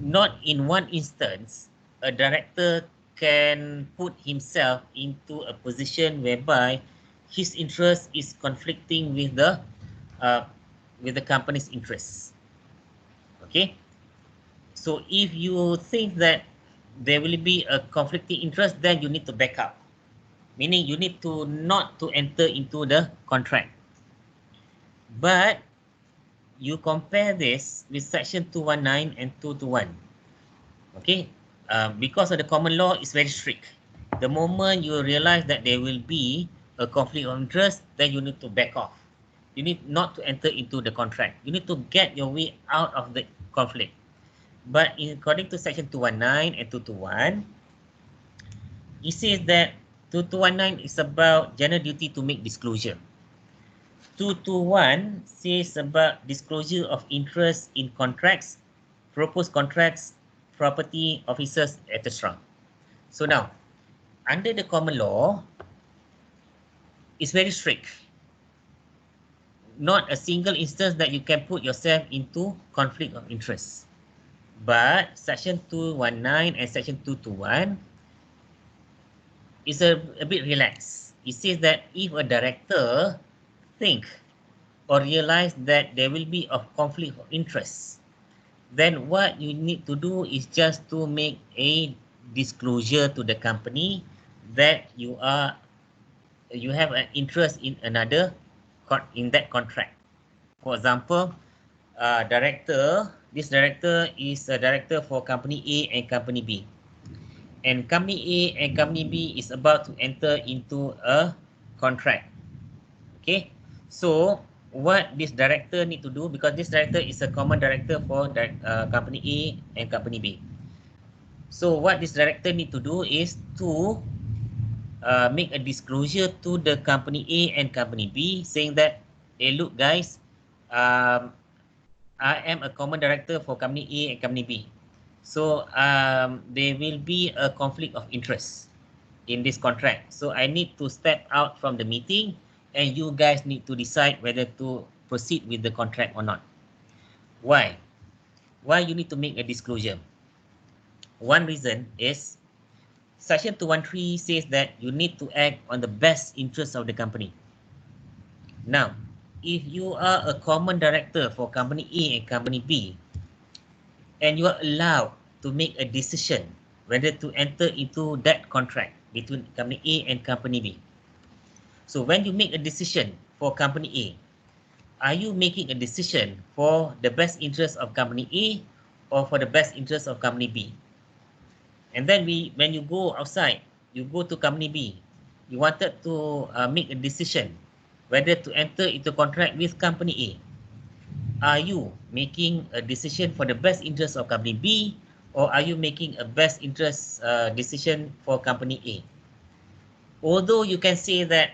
not in one instance a director can put himself into a position whereby his interest is conflicting with the company's interests. Okay, so if you think that there will be a conflicting interest, then you need to back up, meaning you need to not to enter into the contract. But you compare this with Section 219 and 221. Okay, because of the common law is very strict. The moment you realize that there will be a conflict of interest, then you need to back off. You need not to enter into the contract. You need to get your way out of the conflict. But according to section 219 and 221, it says that 2219 is about general duty to make disclosure. 221 says about disclosure of interest in contracts, proposed contracts, property, officers, etc. So now, under the common law, it's very strict. Not a single instance that you can put yourself into conflict of interest. But section 219 and section 221 is a bit relaxed. It says that if a director think or realize that there will be a conflict of interest, then what you need to do is just to make a disclosure to the company that you have an interest in in that contract. For example, this director is a director for company A and company B. And company A and company B is about to enter into a contract. Okay, so what this director need to do, because this director is a common director for company A and company B. So what this director need to do is to make a disclosure to the company A and company B saying that, hey, look guys, I am a common director for company A and company B. So there will be a conflict of interest in this contract. So I need to step out from the meeting and you guys need to decide whether to proceed with the contract or not. Why? Why you need to make a disclosure? One reason is Section 213 says that you need to act on the best interest of the company. Now, if you are a common director for company A and company B, and you are allowed to make a decision whether to enter into that contract between company A and company B. So when you make a decision for company A, are you making a decision for the best interest of company A or for the best interest of company B? And then when you go outside, you go to company B, you wanted to make a decision whether to enter into contract with company A. Are you making a decision for the best interest of company B, or are you making a best interest decision for company A? Although you can say that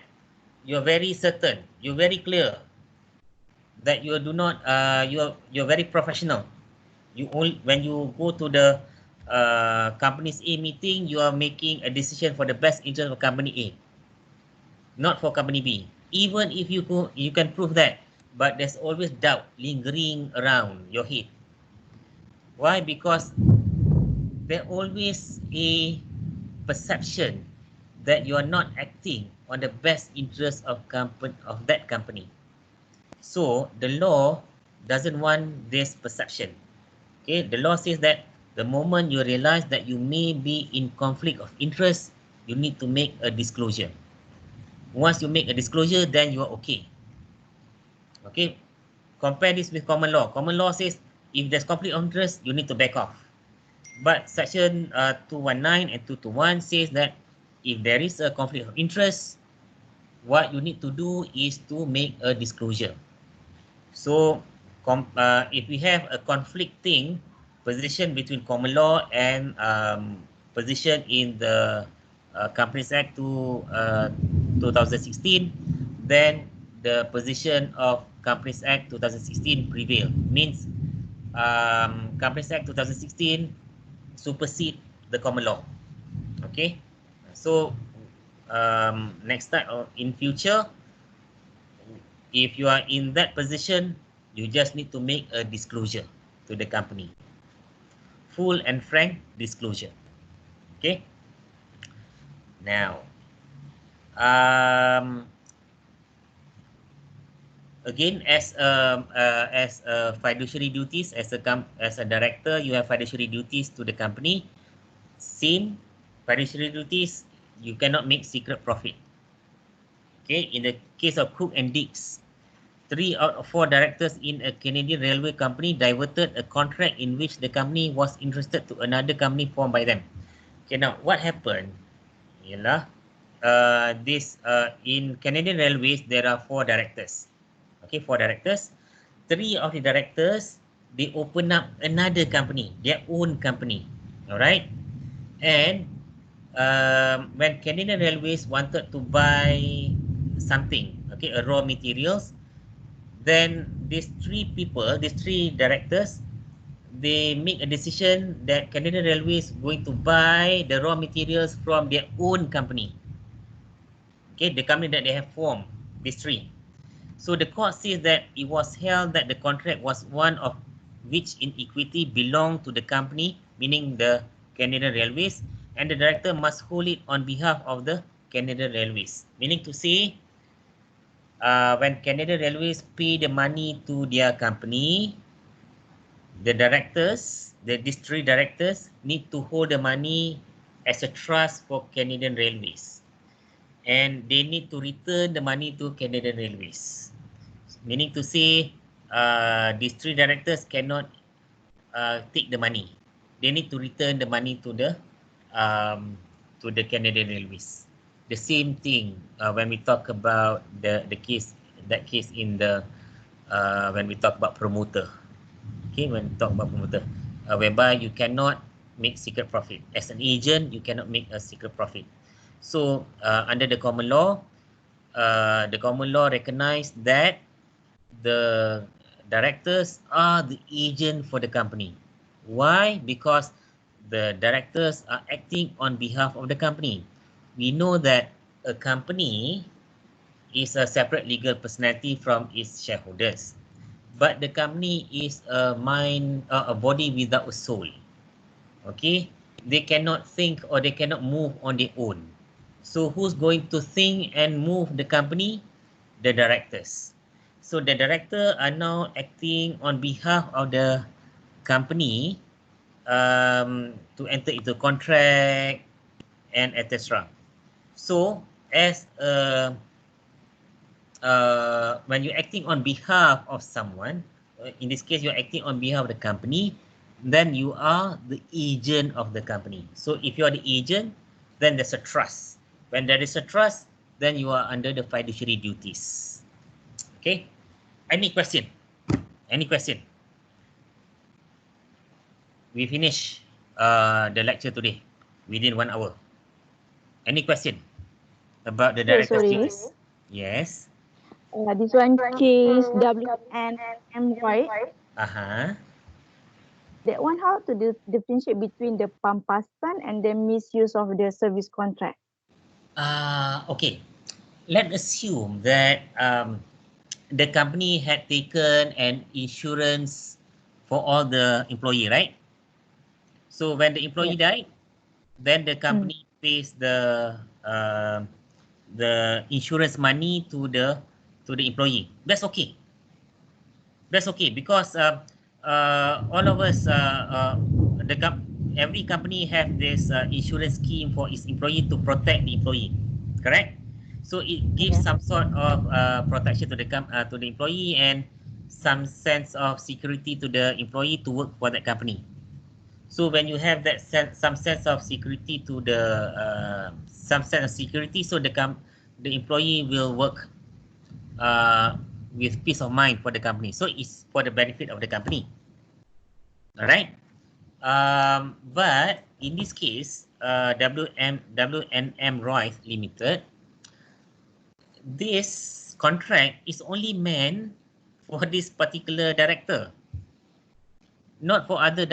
you're very certain, you're very clear that you do not, you're very professional. When you go to the company's A meeting, you are making a decision for the best interest of company A, not for company B. Even if you can prove that, but there's always doubt lingering around your head. Why? Because there's always a perception that you are not acting on the best interest of that company. So the law doesn't want this perception. Okay, the law says that the moment you realize that you may be in conflict of interest, you need to make a disclosure. Once you make a disclosure, then you are okay. Okay, compare this with common law. Common law says if there's conflict of interest, you need to back off. But section 219 and 221 says that if there is a conflict of interest, what you need to do is to make a disclosure. So if we have a conflicting position between common law and position in the Companies Act 2016, then the position of Companies Act 2016 prevail. Means Companies Act 2016 supersede the common law. Okay, so next time or in future, if you are in that position, you just need to make a disclosure to the company. Full and frank disclosure. Okay. Now, again, as a fiduciary duties, as a director, you have fiduciary duties to the company. Same fiduciary duties, you cannot make secret profit. Okay. In the case of Cook and Dix, 3 out of 4 directors in a Canadian railway company diverted a contract in which the company was interested to another company formed by them. Okay, now what happened? Ialah, in Canadian Railways, there are 4 directors. Okay, 4 directors. 3 of the directors, they open up another company, their own company. All right. And when Canadian Railways wanted to buy something, okay, a raw materials, then these three directors, they make a decision that Canadian Railways going to buy the raw materials from their own company. Okay, the company that they have formed, these three. So the court says that it was held that the contract was one of which in equity belonged to the company, meaning the Canadian Railways, and the director must hold it on behalf of the Canadian Railways. Meaning to say, when Canadian Railways pay the money to their company, the directors, these three directors, need to hold the money as a trust for Canadian Railways. And they need to return the money to Canadian Railways. Meaning to say, these three directors cannot take the money. They need to return the money to the Canadian Railways. The same thing when we talk about the case, that case in the when we talk about promoter. Okay, when we talk about promoter, whereby you cannot make secret profit. As an agent, you cannot make a secret profit. So under the common law recognized that the directors are the agent for the company. Why? Because the directors are acting on behalf of the company. We know that a company is a separate legal personality from its shareholders, but the company is a body without a soul. Okay, they cannot think or they cannot move on their own. So who's going to think and move the company? The directors. So the director are now acting on behalf of the company to enter into contract and etc. So as when you're acting on behalf of someone, in this case you're acting on behalf of the company, then you are the agent of the company. So if you are the agent, then there's a trust. When there is a trust, then you are under the fiduciary duties. Okay. Any question? Any question? We finish the lecture today within 1 hour. Any question about the director's duties? Yes. This one case WNM, right? That one, how to differentiate between the pampasan and the misuse of the service contract? Okay. Let's assume that the company had taken an insurance for all the employee, right? So when the employee died, then the company pays the insurance money to the employee. That's okay. That's okay because all of us, every company have this insurance scheme for its employee to protect the employee, correct? So it gives some sort of protection to the employee and some sense of security to the employee to work for that company. So when you have that some sense of security to the so the employee will work with peace of mind for the company. So it's for the benefit of the company. All right. But in this case, WNM Royce Limited, this contract is only meant for this particular director, not for other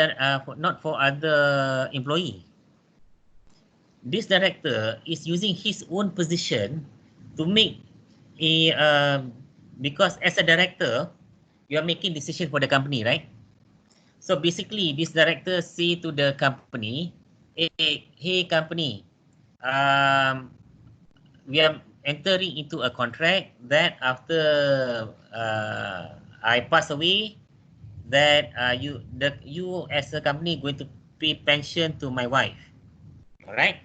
employee. This director is using his own position to make a because as a director, you are making decision for the company, right? So basically, this director say to the company, hey company, we are entering into a contract that after I pass away, that you as a company going to pay pension to my wife. All right.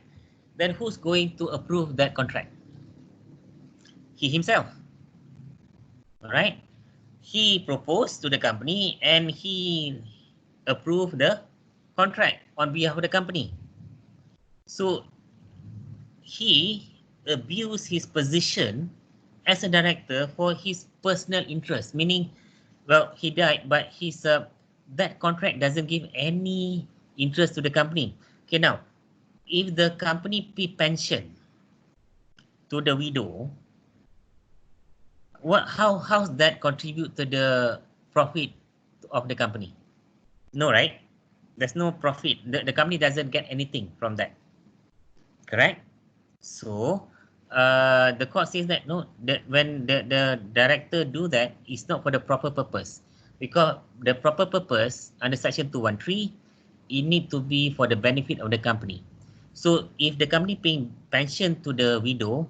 Then who's going to approve that contract? He himself. All right. He proposed to the company and he approved the contract on behalf of the company. So he abused his position as a director for his personal interest, meaning, well, he died, but that contract doesn't give any interest to the company. Okay, now, if the company pay pension to the widow, how's that contribute to the profit of the company? No, right? There's no profit. The company doesn't get anything from that. Correct? So, the court says that no, that when the director do that, it's not for the proper purpose. Because the proper purpose under section 213, it need to be for the benefit of the company. So if the company paying pension to the widow,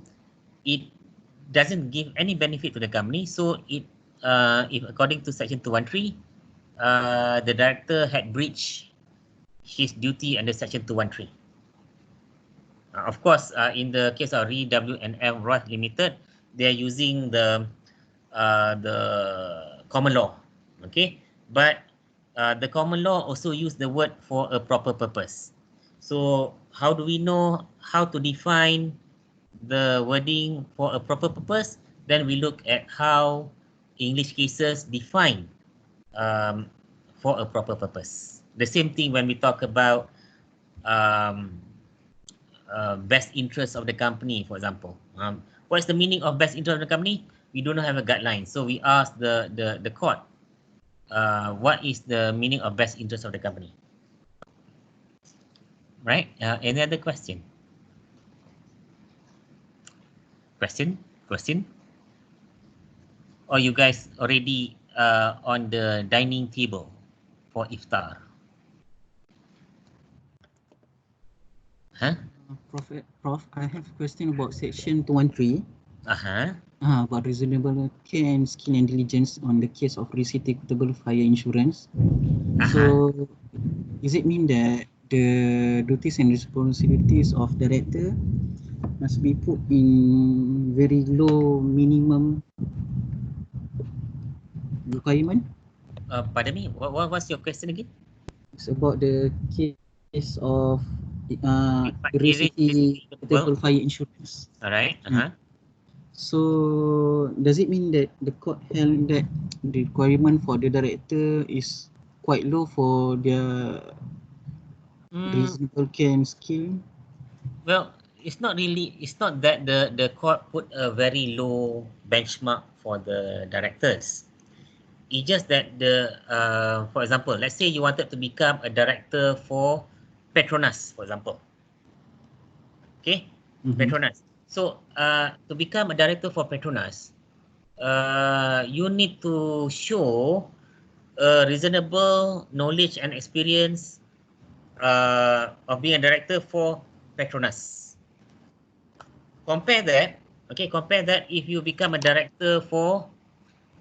it doesn't give any benefit to the company. So if according to section 213, the director had breached his duty under section 213. Of course, in the case of RWNF Roth Limited, they are using the common law, okay. But the common law also use the word for a proper purpose. So how do we know how to define the wording for a proper purpose? Then we look at how English cases define for a proper purpose. The same thing when we talk about best interest of the company, for example. What is the meaning of best interest of the company? We do not have a guideline. So we ask the court, what is the meaning of best interest of the company? Right? Any other question? Question? Or you guys already on the dining table for iftar? Huh? Prof, I have a question about section 213. About reasonable care and skill and diligence on the case of receipt equitable fire insurance. So, does it mean that the duties and responsibilities of director must be put in very low minimum requirement? Pardon me, what's your question again? It's about the case of receipt equitable fire insurance. All right. So, does it mean that the court held that the requirement for the director is quite low for their reasonable care and skill? Well, it's not that the court put a very low benchmark for the directors. It's just that for example, let's say you wanted to become a director for Petronas, for example. Okay, Petronas. So to become a director for Petronas, you need to show a reasonable knowledge and experience of being a director for Petronas. Compare that if you become a director for,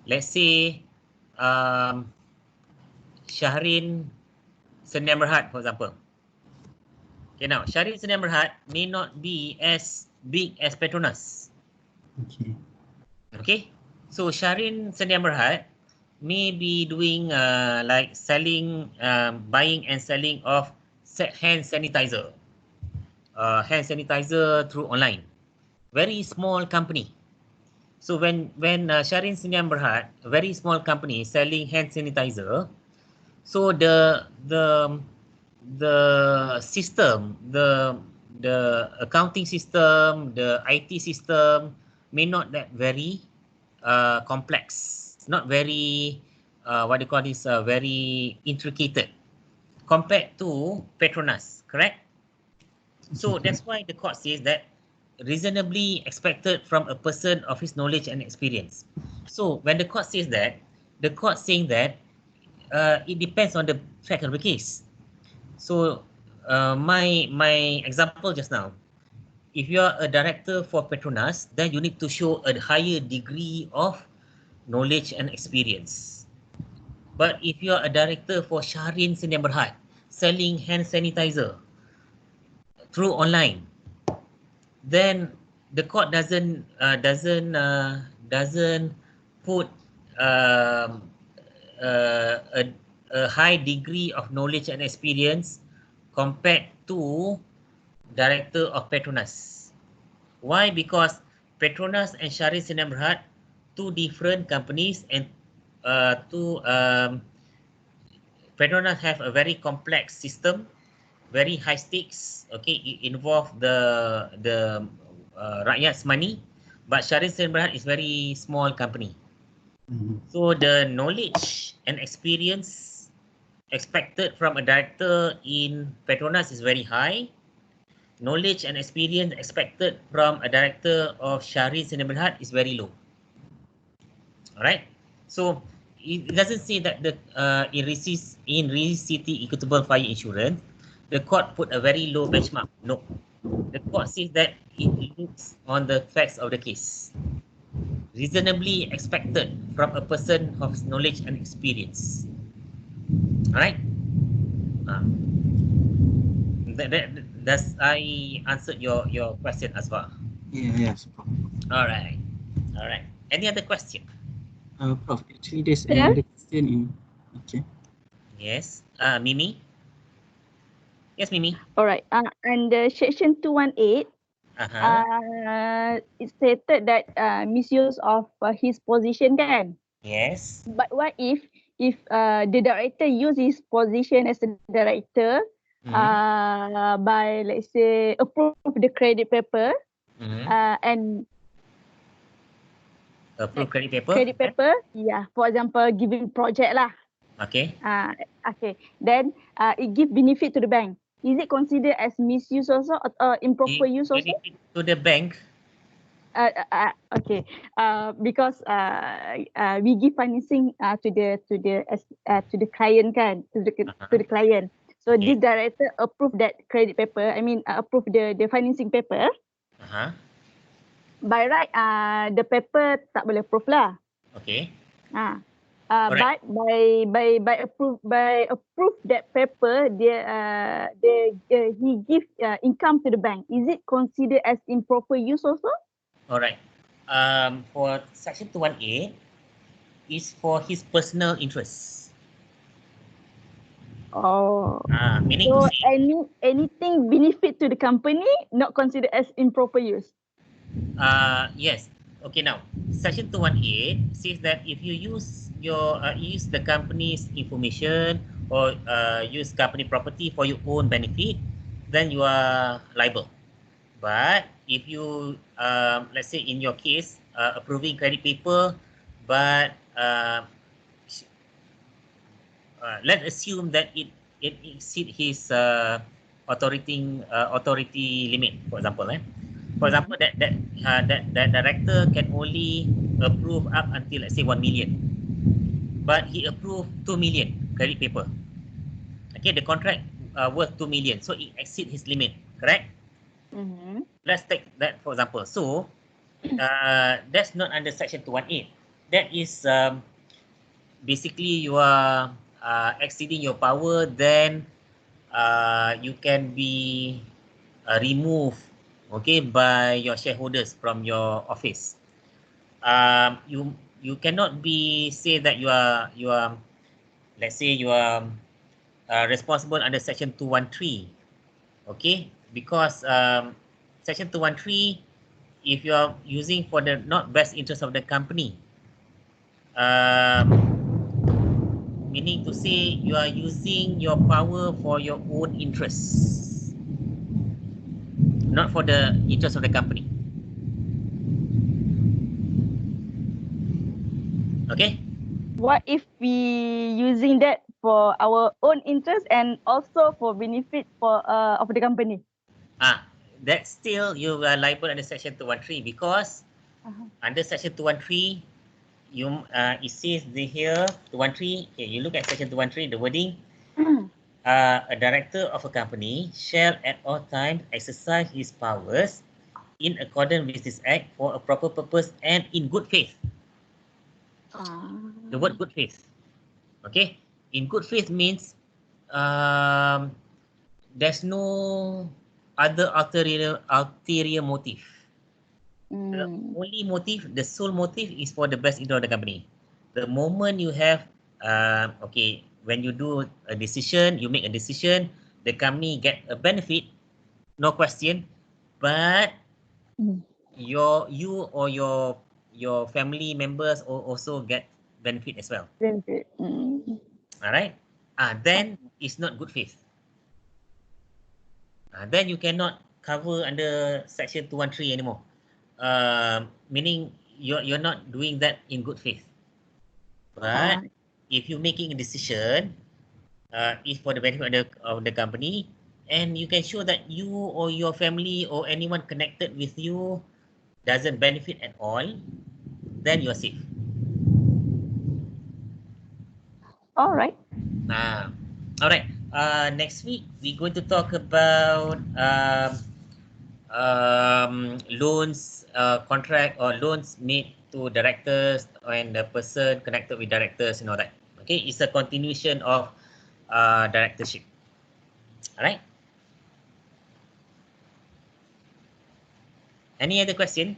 let's say, Shahrin Sdn Bhd, for example. Okay, now Shahrin Sdn Bhd may not be as big as Petronas. Okay, so Shahrin Sdn Bhd may be doing like selling, buying and selling of hand sanitizer, through online. Very small company. So when Shahrin Sdn Bhd, a very small company selling hand sanitizer, so the system, the accounting system, the IT system may not that very complex, not very what do you call this, very intricate compared to Petronas, correct? So that's why the court says that reasonably expected from a person of his knowledge and experience. So when the court says that, the court saying that it depends on the fact of the case. So my example just now, if you are a director for Petronas, then you need to show a higher degree of knowledge and experience. But if you are a director for Shahrin Sdn Bhd, selling hand sanitizer through online, then the court doesn't put a high degree of knowledge and experience compared to director of Petronas. Why? Because Petronas and Shahrin Sdn Bhd, two different companies and two Petronas have a very complex system, very high stakes. Okay, it involve the rakyat's money, but Shahrin Sdn Bhd is very small company. So the knowledge and experience expected from a director in Petronas is very high. Knowledge and experience expected from a director of Shahrin Sdn Bhd is very low. Alright, so it doesn't say that the in City Equitable Fire Insurance, the court put a very low benchmark. No, the court says that it looks on the facts of the case. Reasonably expected from a person of knowledge and experience. Alright. Does I answered your question, Asfar? Yes, Prof. Alright. Any other question? Prof, actually there's another question in. Okay. Yes. Mimi? Yes, Mimi. Alright. And section 218, it stated that misuse of his position kan? Yes. But what if the director use his position as a director by, let's say, approve the credit paper and approve credit paper? Credit paper, yeah. For example, giving project lah. Okay. Okay. Then it give benefit to the bank. Is it considered as misuse also or improper use also? Benefit to the bank? Okay. Because we give financing to the client kan, to the client. So this director approve that credit paper. I mean, approve the financing paper. By right, the paper tak boleh approve lah. Okay. But by approve that paper, he give income to the bank. Is it considered as improper use also? Alright. For section 218 is for his personal interest. Oh. Meaning so to say, anything benefit to the company not considered as improper use. yes. Okay, now section 218 says that if you use the company's information or use company property for your own benefit, then you are liable. But if you let's say in your case approving credit paper, but let's assume that it exceed his authority limit, for example. For example, that director can only approve up until, let's say, 1 million, but he approved 2 million credit paper. Okay, the contract worth 2 million, so it exceeds his limit, correct? Let's take that for example. So that's not under section 218. That is basically you are exceeding your power, then you can be removed, okay, by your shareholders from your office. You cannot be say that you are let's say you are responsible under section 213, okay, because section 213, if you are using for the not best interest of the company, meaning to say you are using your power for your own interests, not for the interest of the company. Okay? What if we using that for our own interest and also for benefit for of the company? That still you are liable under section 213 because under section 213 you it says here 213. Okay, you look at section 213, the wording. A director of a company shall at all times exercise his powers in accordance with this act for a proper purpose and in good faith. The word good faith. Okay, in good faith means there's no other ulterior motive. The only motive, the sole motive is for the best interest of the company. The moment you have okay, when you do a decision, you make a decision, the company get a benefit, no question, but you or your family members also get benefit as well. Benefit. All right. then it's not good faith. Then you cannot cover under section 213 anymore. Meaning you're not doing that in good faith. But if you're making a decision, is for the benefit of the company, and you can show that you or your family or anyone connected with you doesn't benefit at all, then you're safe. All right. All right. Next week we're going to talk about loans, contract or loans made to directors and the person connected with directors and all that. Okay, it's a continuation of directorship. All right. Any other question?